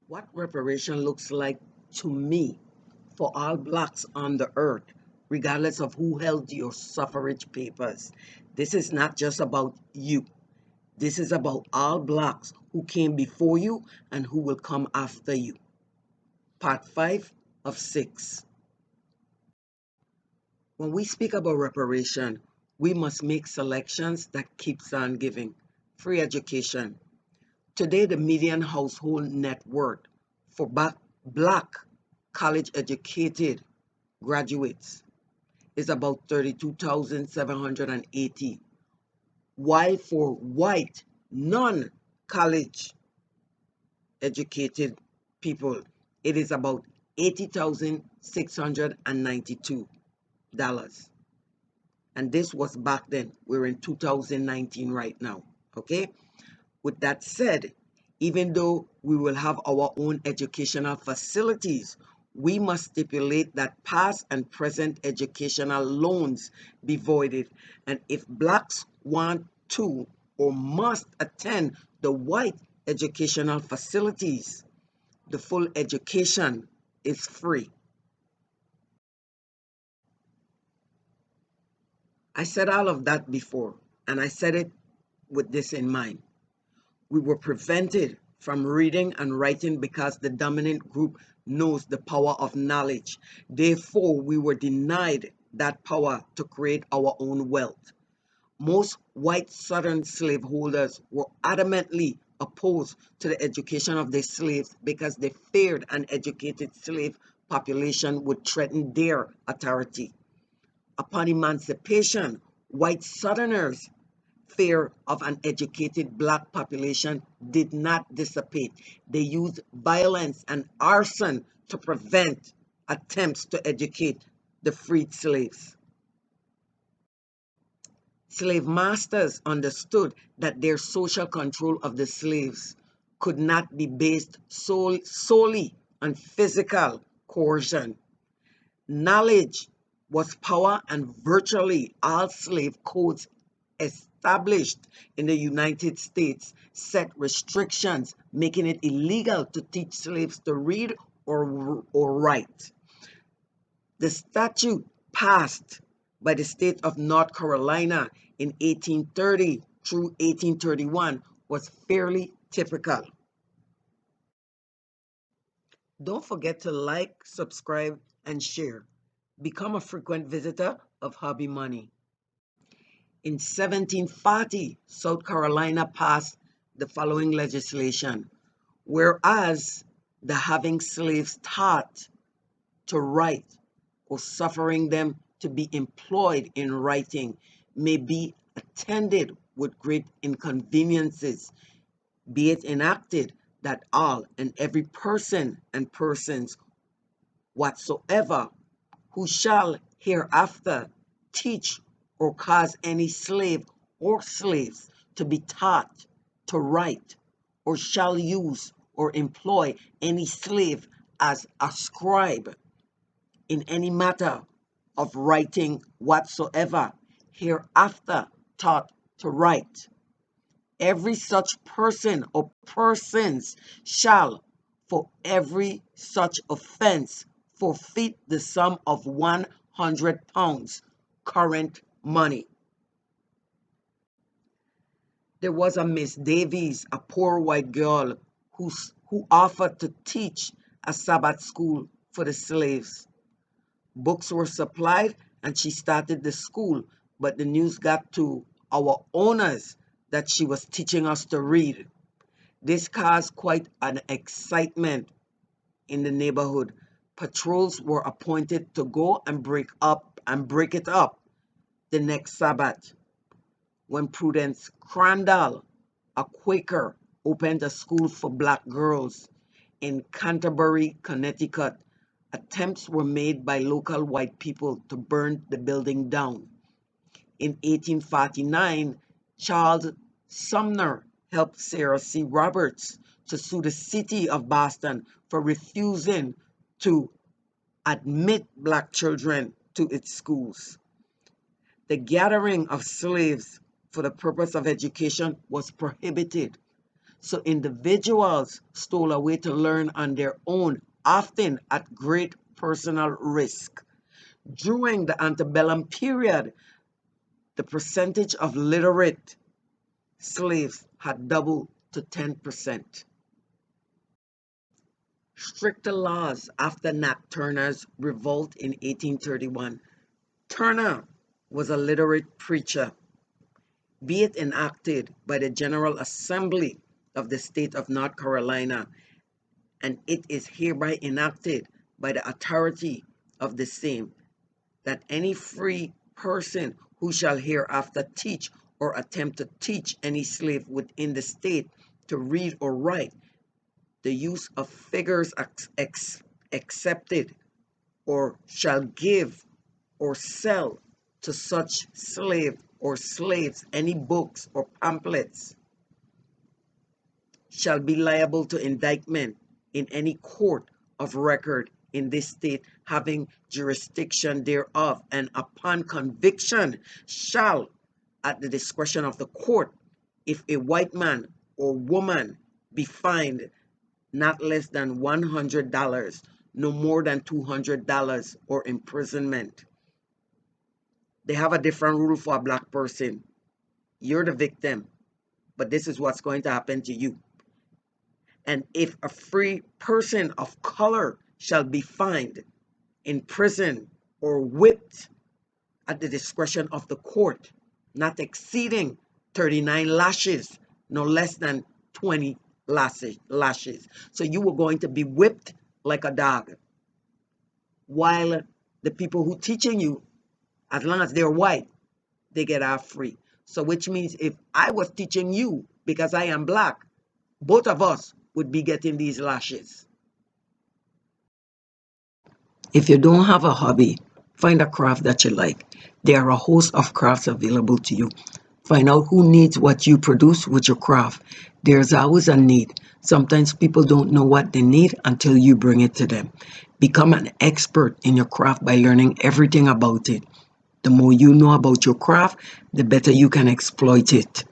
What reparation looks like to me for all blacks on the earth, regardless of who held your suffrage papers. This is not just about you. This is about all blacks who came before you and who will come after you. Part 5 of 6. When we speak about reparation, we must make selections that keeps on giving. Free education. Today, the median household net worth for black college educated graduates is about 32,780, while for white non-college educated people, it is about $80,692. And this was back then. We're in 2019 right now. Okay? With that said, even though we will have our own educational facilities, we must stipulate that past and present educational loans be voided. And if blacks want to or must attend the white educational facilities, the full education is free. I said all of that before, and I said it with this in mind. We were prevented from reading and writing because the dominant group knows the power of knowledge. Therefore, we were denied that power to create our own wealth. Most white Southern slaveholders were adamantly opposed to the education of their slaves because they feared an educated slave population would threaten their authority. Upon emancipation, white Southerners' fear of an educated black population did not dissipate. They used violence and arson to prevent attempts to educate the freed slaves. Slave masters understood that their social control of the slaves could not be based solely on physical coercion. Knowledge was power, and virtually all slave codes established in the United States set restrictions, making it illegal to teach slaves to read or write. The statute passed by the state of North Carolina in 1830 through 1831 was fairly typical. Don't forget to like, subscribe, and share. Become a frequent visitor of Hobby Money. In 1740, South Carolina passed the following legislation: whereas the having slaves taught to write or suffering them to be employed in writing may be attended with great inconveniences, be it enacted that all and every person and persons whatsoever who shall hereafter teach or cause any slave or slaves to be taught to write, or shall use or employ any slave as a scribe in any matter of writing whatsoever, hereafter taught to write. Every such person or persons shall, for every such offense, forfeit the sum of £100 current money. There was a Miss Davies, a poor white girl who offered to teach a Sabbath school for the slaves. Books were supplied and she started the school, but the news got to our owners that she was teaching us to read. This caused quite an excitement in the neighborhood. Patrols were appointed to go and break it up the next Sabbath. When Prudence Crandall, a Quaker, opened a school for black girls in Canterbury, Connecticut, attempts were made by local white people to burn the building down. In 1849, Charles Sumner helped Sarah C. Roberts to sue the city of Boston for refusing to admit black children to its schools. The gathering of slaves for the purpose of education was prohibited. So individuals stole away to learn on their own, often at great personal risk. During the antebellum period, the percentage of literate slaves had doubled to 10%. Stricter laws after Nat Turner's revolt in 1831. Turner was a literate preacher, be it enacted by the General Assembly of the state of North Carolina, and it is hereby enacted by the authority of the same, that any free person who shall hereafter teach or attempt to teach any slave within the state to read or write, the use of figures accepted, or shall give or sell to such slave or slaves any books or pamphlets, shall be liable to indictment in any court of record in this state having jurisdiction thereof, and upon conviction shall, at the discretion of the court, if a white man or woman, be fined not less than $100, no more than $200, or imprisonment. They have a different rule for a black person. You're the victim, but this is what's going to happen to you. And if a free person of color shall be fined, imprisoned, or whipped at the discretion of the court, not exceeding 39 lashes, no less than 20 lashes. So you were going to be whipped like a dog, while the people who teaching you, as long as they're white, they get off free. So which means if I was teaching you because I am black, both of us would be getting these lashes. If you don't have a hobby, find a craft that you like. There are a host of crafts available to you. Find out who needs what you produce with your craft. There's always a need. Sometimes people don't know what they need until you bring it to them. Become an expert in your craft by learning everything about it. The more you know about your craft, the better you can exploit it.